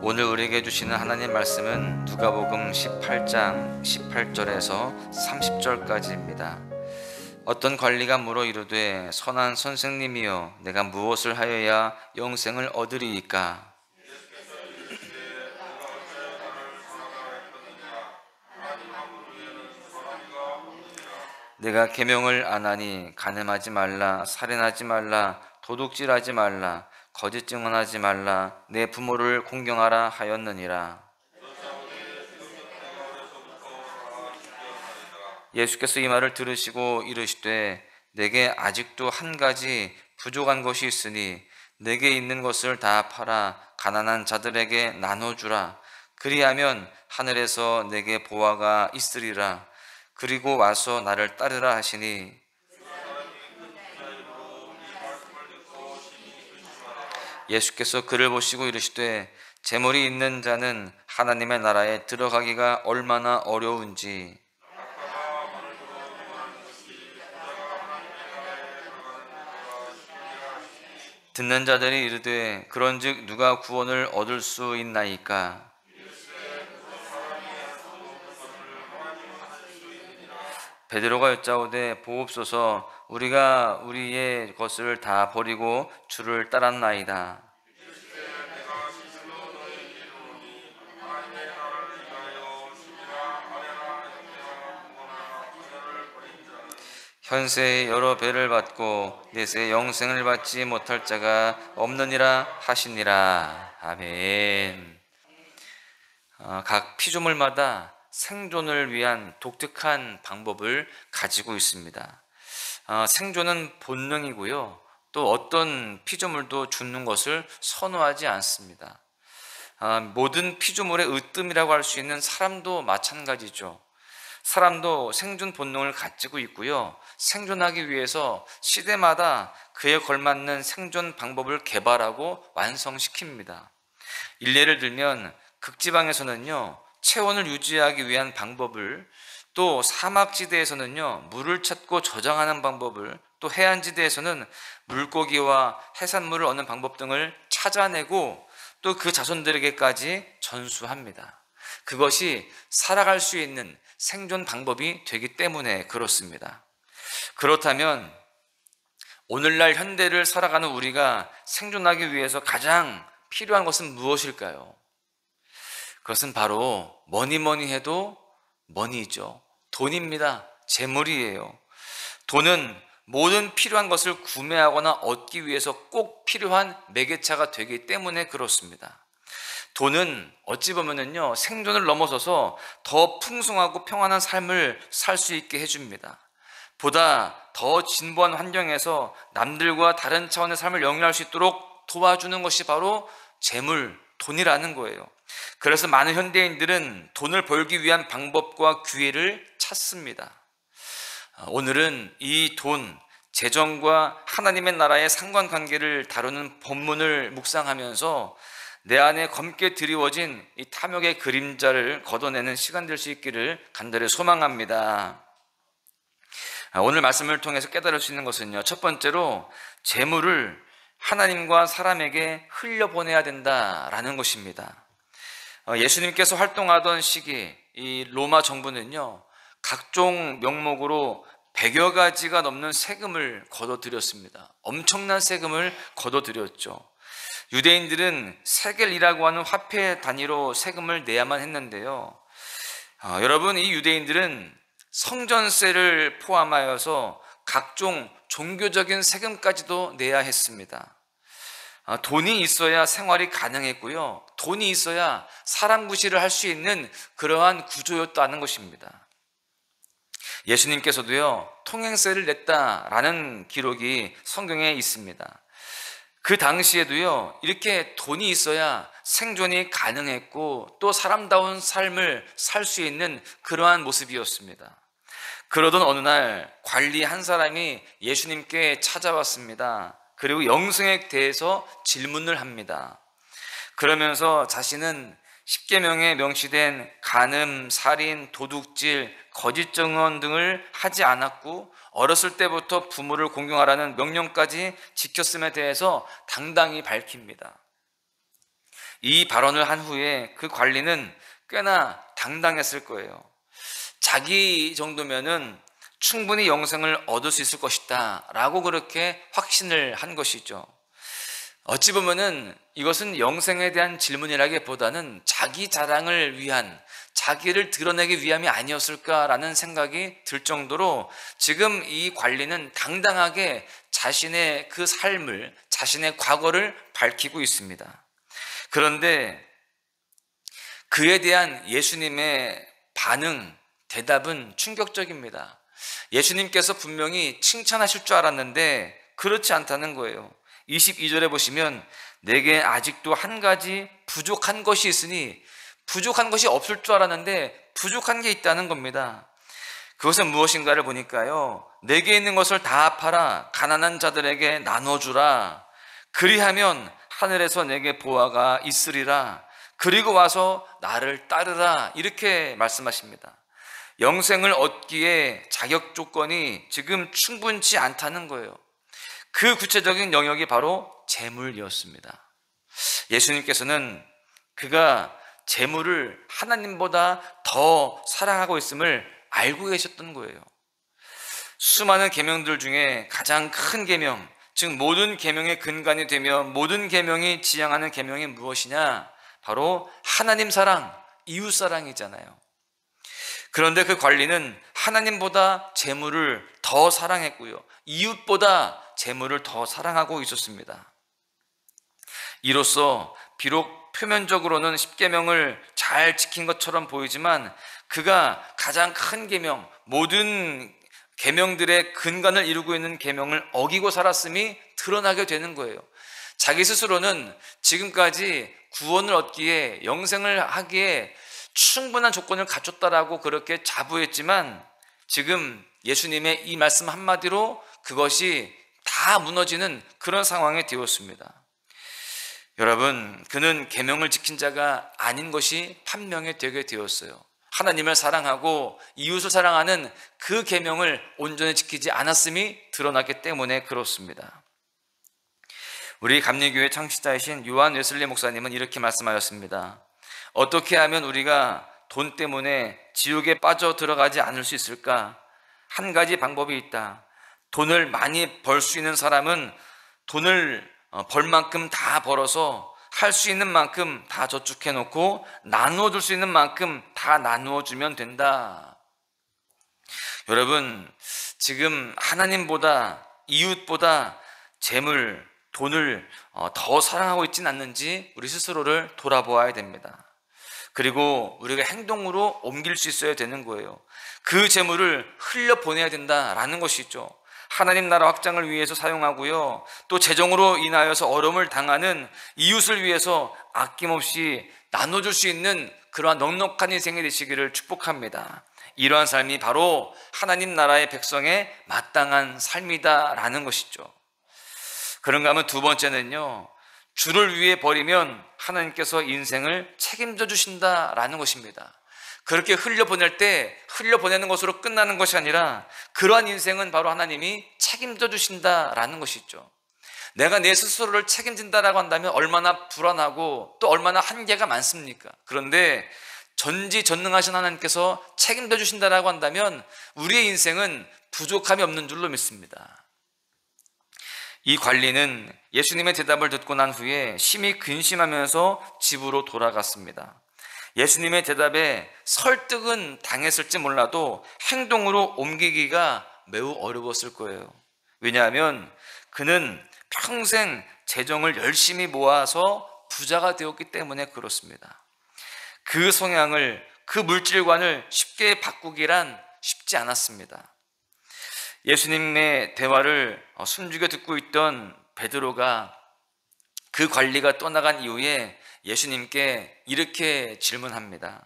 오늘 우리에게 주시는 하나님 말씀은 누가복음 18장 18절에서 30절까지입니다. 어떤 관리가 물어 이르되 선한 선생님이여 내가 무엇을 하여야 영생을 얻으리이까? 내가 계명을 안 하니 간음하지 말라, 살인하지 말라, 도둑질하지 말라, 거짓 증언하지 말라, 내 부모를 공경하라 하였느니라. 예수께서 이 말을 들으시고 이르시되 내게 아직도 한 가지 부족한 것이 있으니 내게 있는 것을 다 팔아 가난한 자들에게 나눠주라. 그리하면 하늘에서 내게 보화가 있으리라. 그리고 와서 나를 따르라 하시니 예수께서 그를 보시고 이르시되 재물이 있는 자는 하나님의 나라에 들어가기가 얼마나 어려운지. 듣는 자들이 이르되 그런즉 누가 구원을 얻을 수 있나이까? 베드로가 여짜오되 보옵소서 우리가 우리의 것을 다 버리고 주를 따랐나이다. 현세에 여러 배를 받고 내세 영생을 받지 못할 자가 없느니라 하시니라. 아멘. 각 피조물마다 생존을 위한 독특한 방법을 가지고 있습니다. 생존은 본능이고요. 또 어떤 피조물도 죽는 것을 선호하지 않습니다. 모든 피조물의 으뜸이라고 할 수 있는 사람도 마찬가지죠. 사람도 생존 본능을 가지고 있고요. 생존하기 위해서 시대마다 그에 걸맞는 생존 방법을 개발하고 완성시킵니다. 일례를 들면 극지방에서는요, 체온을 유지하기 위한 방법을, 또 사막지대에서는요, 물을 찾고 저장하는 방법을, 또 해안지대에서는 물고기와 해산물을 얻는 방법 등을 찾아내고 또 그 자손들에게까지 전수합니다. 그것이 살아갈 수 있는 생존 방법이 되기 때문에 그렇습니다. 그렇다면 오늘날 현대를 살아가는 우리가 생존하기 위해서 가장 필요한 것은 무엇일까요? 그것은 바로 뭐니 해도 머니죠. 돈입니다. 재물이에요. 돈은 모든 필요한 것을 구매하거나 얻기 위해서 꼭 필요한 매개차가 되기 때문에 그렇습니다. 돈은 어찌 보면은요, 생존을 넘어서서 더 풍성하고 평안한 삶을 살 수 있게 해줍니다. 보다 더 진보한 환경에서 남들과 다른 차원의 삶을 영위할 수 있도록 도와주는 것이 바로 재물, 돈이라는 거예요. 그래서 많은 현대인들은 돈을 벌기 위한 방법과 기회를 찾습니다. 오늘은 이 돈, 재정과 하나님의 나라의 상관관계를 다루는 본문을 묵상하면서 내 안에 검게 드리워진 이 탐욕의 그림자를 걷어내는 시간 될 수 있기를 간절히 소망합니다. 오늘 말씀을 통해서 깨달을 수 있는 것은요, 첫 번째로 재물을 하나님과 사람에게 흘려보내야 된다라는 것입니다. 예수님께서 활동하던 시기 이 로마 정부는요, 각종 명목으로 100여 가지가 넘는 세금을 걷어들였습니다. 엄청난 세금을 걷어들였죠. 유대인들은 세겔이라고 하는 화폐 단위로 세금을 내야만 했는데요. 여러분, 이 유대인들은 성전세를 포함하여서 각종 종교적인 세금까지도 내야 했습니다. 돈이 있어야 생활이 가능했고요. 돈이 있어야 사람 구실을 할 수 있는 그러한 구조였다는 것입니다. 예수님께서도요, 통행세를 냈다라는 기록이 성경에 있습니다. 그 당시에도요, 이렇게 돈이 있어야 생존이 가능했고 또 사람다운 삶을 살 수 있는 그러한 모습이었습니다. 그러던 어느 날 관리 한 사람이 예수님께 찾아왔습니다. 그리고 영생에 대해서 질문을 합니다. 그러면서 자신은 십계명에 명시된 간음, 살인, 도둑질, 거짓 증언 등을 하지 않았고 어렸을 때부터 부모를 공경하라는 명령까지 지켰음에 대해서 당당히 밝힙니다. 이 발언을 한 후에 그 관리는 꽤나 당당했을 거예요. 자기 정도면은 충분히 영생을 얻을 수 있을 것이다 라고 그렇게 확신을 한 것이죠. 어찌 보면은 이것은 영생에 대한 질문이라기보다는 자기 자랑을 위한, 자기를 드러내기 위함이 아니었을까라는 생각이 들 정도로 지금 이 관리는 당당하게 자신의 그 삶을, 자신의 과거를 밝히고 있습니다. 그런데 그에 대한 예수님의 반응, 대답은 충격적입니다. 예수님께서 분명히 칭찬하실 줄 알았는데 그렇지 않다는 거예요. 22절에 보시면 내게 아직도 한 가지 부족한 것이 있으니, 부족한 것이 없을 줄 알았는데 부족한 게 있다는 겁니다. 그것은 무엇인가를 보니까요, 내게 있는 것을 다 팔아 가난한 자들에게 나눠주라. 그리하면 하늘에서 내게 보화가 있으리라. 그리고 와서 나를 따르라. 이렇게 말씀하십니다. 영생을 얻기에 자격 조건이 지금 충분치 않다는 거예요. 그 구체적인 영역이 바로 재물이었습니다. 예수님께서는 그가 재물을 하나님보다 더 사랑하고 있음을 알고 계셨던 거예요. 수많은 계명들 중에 가장 큰 계명, 즉 모든 계명의 근간이 되며 모든 계명이 지향하는 계명이 무엇이냐? 바로 하나님 사랑, 이웃 사랑이잖아요. 그런데 그 관리는 하나님보다 재물을 더 사랑했고요, 이웃보다 재물을 더 사랑하고 있었습니다. 이로써 비록 표면적으로는 십계명을 잘 지킨 것처럼 보이지만 그가 가장 큰 계명, 모든 계명들의 근간을 이루고 있는 계명을 어기고 살았음이 드러나게 되는 거예요. 자기 스스로는 지금까지 구원을 얻기에, 영생을 하기에 충분한 조건을 갖췄다라고 그렇게 자부했지만 지금 예수님의 이 말씀 한마디로 그것이 다 무너지는 그런 상황이 되었습니다. 여러분, 그는 계명을 지킨 자가 아닌 것이 판명이 되게 되었어요. 하나님을 사랑하고 이웃을 사랑하는 그 계명을 온전히 지키지 않았음이 드러났기 때문에 그렇습니다. 우리 감리교회 창시자이신 요한 웨슬리 목사님은 이렇게 말씀하셨습니다. 어떻게 하면 우리가 돈 때문에 지옥에 빠져 들어가지 않을 수 있을까? 한 가지 방법이 있다. 돈을 많이 벌 수 있는 사람은 돈을 벌 만큼 다 벌어서 할 수 있는 만큼 다 저축해 놓고 나누어 줄 수 있는 만큼 다 나누어 주면 된다. 여러분, 지금 하나님보다, 이웃보다 재물, 돈을 더 사랑하고 있지는 않는지 우리 스스로를 돌아보아야 됩니다. 그리고 우리가 행동으로 옮길 수 있어야 되는 거예요. 그 재물을 흘려보내야 된다라는 것이죠. 하나님 나라 확장을 위해서 사용하고요, 또 재정으로 인하여서 어려움을 당하는 이웃을 위해서 아낌없이 나눠줄 수 있는 그러한 넉넉한 인생이 되시기를 축복합니다. 이러한 삶이 바로 하나님 나라의 백성의 마땅한 삶이다라는 것이죠. 그런가 하면 두 번째는요, 주를 위해 버리면 하나님께서 인생을 책임져 주신다라는 것입니다. 그렇게 흘려보낼 때 흘려보내는 것으로 끝나는 것이 아니라 그러한 인생은 바로 하나님이 책임져 주신다라는 것이죠. 내가 내 스스로를 책임진다라고 한다면 얼마나 불안하고 또 얼마나 한계가 많습니까? 그런데 전지전능하신 하나님께서 책임져 주신다라고 한다면 우리의 인생은 부족함이 없는 줄로 믿습니다. 이 관리는 예수님의 대답을 듣고 난 후에 심히 근심하면서 집으로 돌아갔습니다. 예수님의 대답에 설득은 당했을지 몰라도 행동으로 옮기기가 매우 어려웠을 거예요. 왜냐하면 그는 평생 재정을 열심히 모아서 부자가 되었기 때문에 그렇습니다. 그 성향을, 그 물질관을 쉽게 바꾸기란 쉽지 않았습니다. 예수님의 대화를 숨죽여 듣고 있던 베드로가 그 관리가 떠나간 이후에 예수님께 이렇게 질문합니다.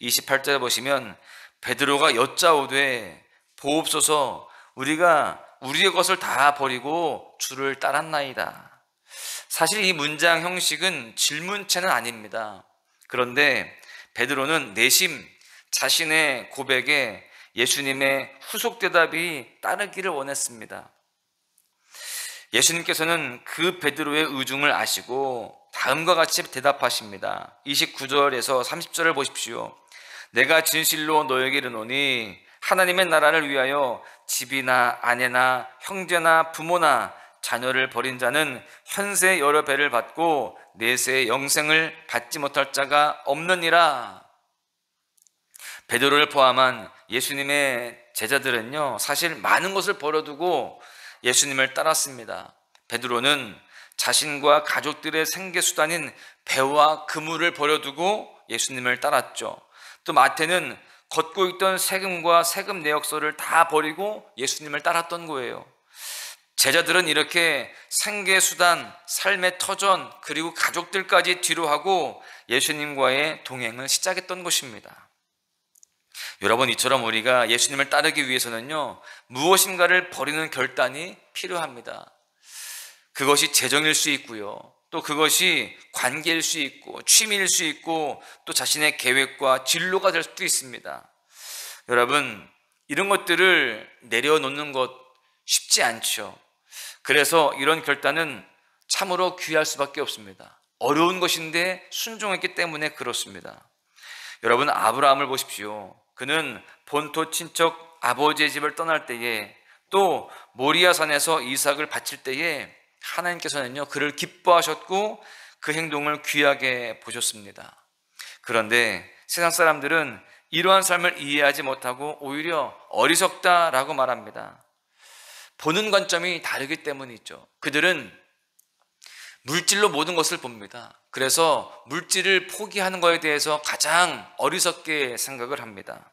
28절에 보시면 베드로가 여짜오되 보옵소서, 우리가 우리의 것을 다 버리고 주를 따랐나이다. 사실 이 문장 형식은 질문체는 아닙니다. 그런데 베드로는 내심 자신의 고백에 예수님의 후속 대답이 따르기를 원했습니다. 예수님께서는 그 베드로의 의중을 아시고 다음과 같이 대답하십니다. 29절에서 30절을 보십시오. 내가 진실로 너에게 이르노니 하나님의 나라를 위하여 집이나 아내나 형제나 부모나 자녀를 버린 자는 현세 여러 배를 받고 내세의 영생을 받지 못할 자가 없느니라. 베드로를 포함한 예수님의 제자들은요, 사실 많은 것을 버려두고 예수님을 따랐습니다. 베드로는 자신과 가족들의 생계수단인 배와 그물을 버려두고 예수님을 따랐죠. 또 마태는 걷고 있던 세금과 세금 내역서를 다 버리고 예수님을 따랐던 거예요. 제자들은 이렇게 생계수단, 삶의 터전, 그리고 가족들까지 뒤로 하고 예수님과의 동행을 시작했던 것입니다. 여러분, 이처럼 우리가 예수님을 따르기 위해서는요, 무엇인가를 버리는 결단이 필요합니다. 그것이 재정일 수 있고요, 또 그것이 관계일 수 있고 취미일 수 있고 또 자신의 계획과 진로가 될 수도 있습니다. 여러분, 이런 것들을 내려놓는 것 쉽지 않죠. 그래서 이런 결단은 참으로 귀할 수밖에 없습니다. 어려운 것인데 순종했기 때문에 그렇습니다. 여러분, 아브라함을 보십시오. 그는 본토 친척 아버지의 집을 떠날 때에, 또 모리아산에서 이삭을 바칠 때에 하나님께서는요, 그를 기뻐하셨고 그 행동을 귀하게 보셨습니다. 그런데 세상 사람들은 이러한 삶을 이해하지 못하고 오히려 어리석다라고 말합니다. 보는 관점이 다르기 때문이죠. 그들은 물질로 모든 것을 봅니다. 그래서 물질을 포기하는 것에 대해서 가장 어리석게 생각을 합니다.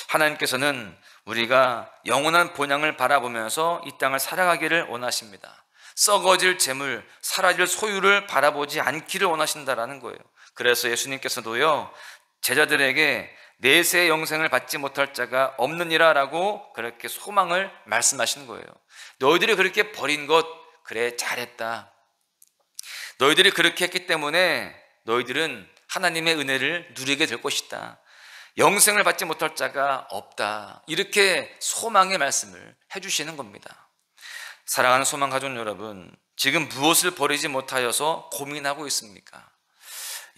하나님께서는 우리가 영원한 본향을 바라보면서 이 땅을 살아가기를 원하십니다. 썩어질 재물, 사라질 소유를 바라보지 않기를 원하신다라는 거예요. 그래서 예수님께서도요, 제자들에게 내세의 영생을 받지 못할 자가 없느니라 라고 그렇게 소망을 말씀하시는 거예요. 너희들이 그렇게 버린 것, 그래, 잘했다. 너희들이 그렇게 했기 때문에 너희들은 하나님의 은혜를 누리게 될 것이다. 영생을 받지 못할 자가 없다. 이렇게 소망의 말씀을 해주시는 겁니다. 사랑하는 소망 가족 여러분, 지금 무엇을 버리지 못하여서 고민하고 있습니까?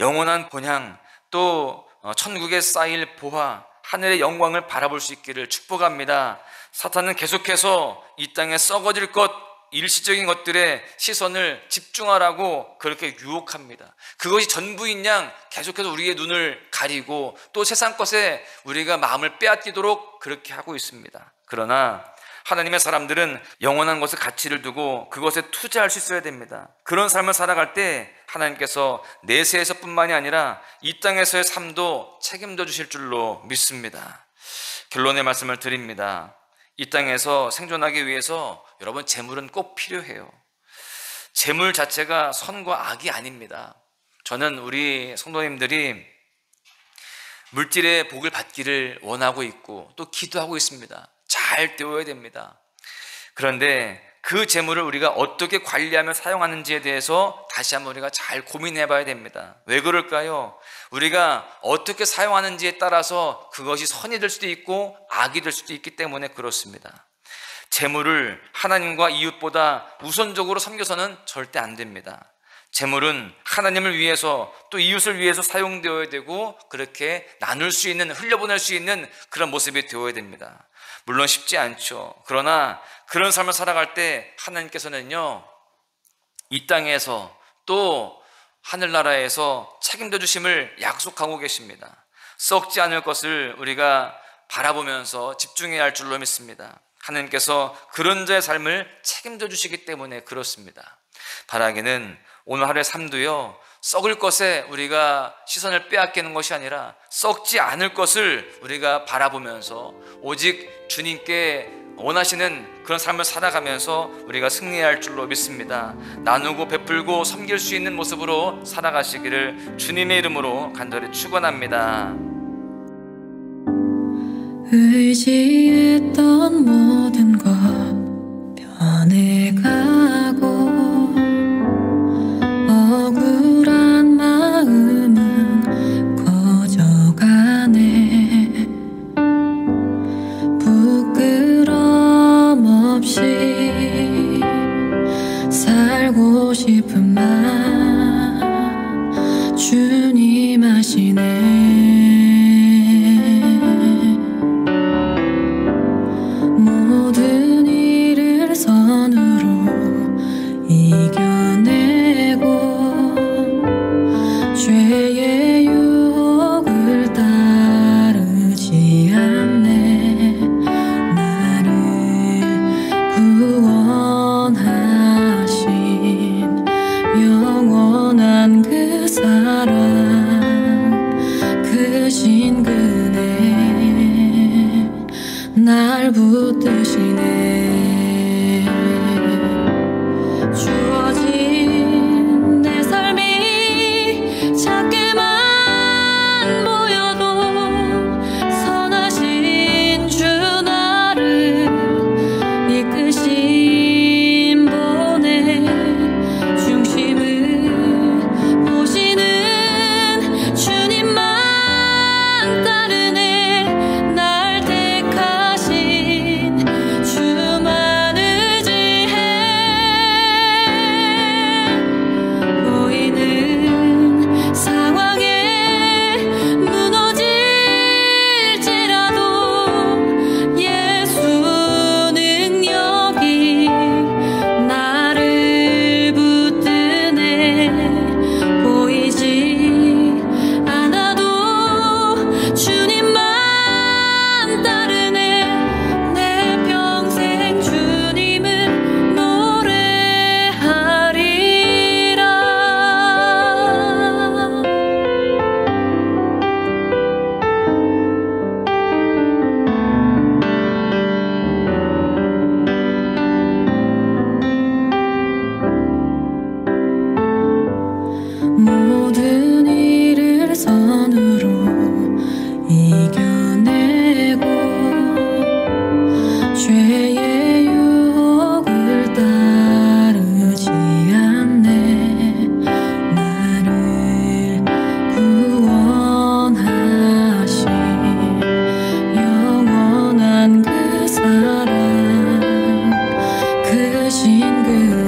영원한 본향, 또 천국에 쌓일 보화, 하늘의 영광을 바라볼 수 있기를 축복합니다. 사탄은 계속해서 이 땅에 썩어질 것, 일시적인 것들에 시선을 집중하라고 그렇게 유혹합니다. 그것이 전부인 양 계속해서 우리의 눈을 가리고 또 세상 것에 우리가 마음을 빼앗기도록 그렇게 하고 있습니다. 그러나 하나님의 사람들은 영원한 것에 가치를 두고 그것에 투자할 수 있어야 됩니다. 그런 삶을 살아갈 때 하나님께서 내세에서뿐만이 아니라 이 땅에서의 삶도 책임져 주실 줄로 믿습니다. 결론의 말씀을 드립니다. 이 땅에서 생존하기 위해서 여러분, 재물은 꼭 필요해요. 재물 자체가 선과 악이 아닙니다. 저는 우리 성도님들이 물질의 복을 받기를 원하고 있고 또 기도하고 있습니다. 잘 되어야 됩니다. 그런데 그 재물을 우리가 어떻게 관리하며 사용하는지에 대해서 다시 한번 우리가 잘 고민해 봐야 됩니다. 왜 그럴까요? 우리가 어떻게 사용하는지에 따라서 그것이 선이 될 수도 있고 악이 될 수도 있기 때문에 그렇습니다. 재물을 하나님과 이웃보다 우선적으로 섬겨서는 절대 안 됩니다. 재물은 하나님을 위해서 또 이웃을 위해서 사용되어야 되고 그렇게 나눌 수 있는, 흘려보낼 수 있는 그런 모습이 되어야 됩니다. 물론 쉽지 않죠. 그러나 그런 삶을 살아갈 때 하나님께서는요, 이 땅에서 또 하늘나라에서 책임져 주심을 약속하고 계십니다. 썩지 않을 것을 우리가 바라보면서 집중해야 할 줄로 믿습니다. 하나님께서 그런 자의 삶을 책임져 주시기 때문에 그렇습니다. 바라기는 오늘 하루의 삶도요, 썩을 것에 우리가 시선을 빼앗기는 것이 아니라 썩지 않을 것을 우리가 바라보면서 오직 주님께 원하시는 그런 삶을 살아가면서 우리가 승리해야 할 줄로 믿습니다. 나누고 베풀고 섬길 수 있는 모습으로 살아가시기를 주님의 이름으로 간절히 축원합니다. 의지했던 모든 것 변해가고 억울한 마음은 커져가네. 부끄럼 없이 살고 싶은 맘 선으로 이겨내고 죄의 유혹을 따르지 않네. 나를 구원하신 영원한 그 사랑, 그 신근에 날 붙드시네. 주어진 내 삶이 작게만 보여도 선하신 주 나를 이끄신 분의 중심을 보시는 주님만 따르네. 날 택하신 주만 의지해. 보이는 상황에 무너질지라도 예수 능력이 나를 붙드네. 보이지 않아도 주님만 따르네. 내 평생 주님을 노래하리라. 모든 일을 선으로 이겨내고 죄의 유혹을 따르지 않네. 나를 구원하신 영원한 그 사랑, 그 신근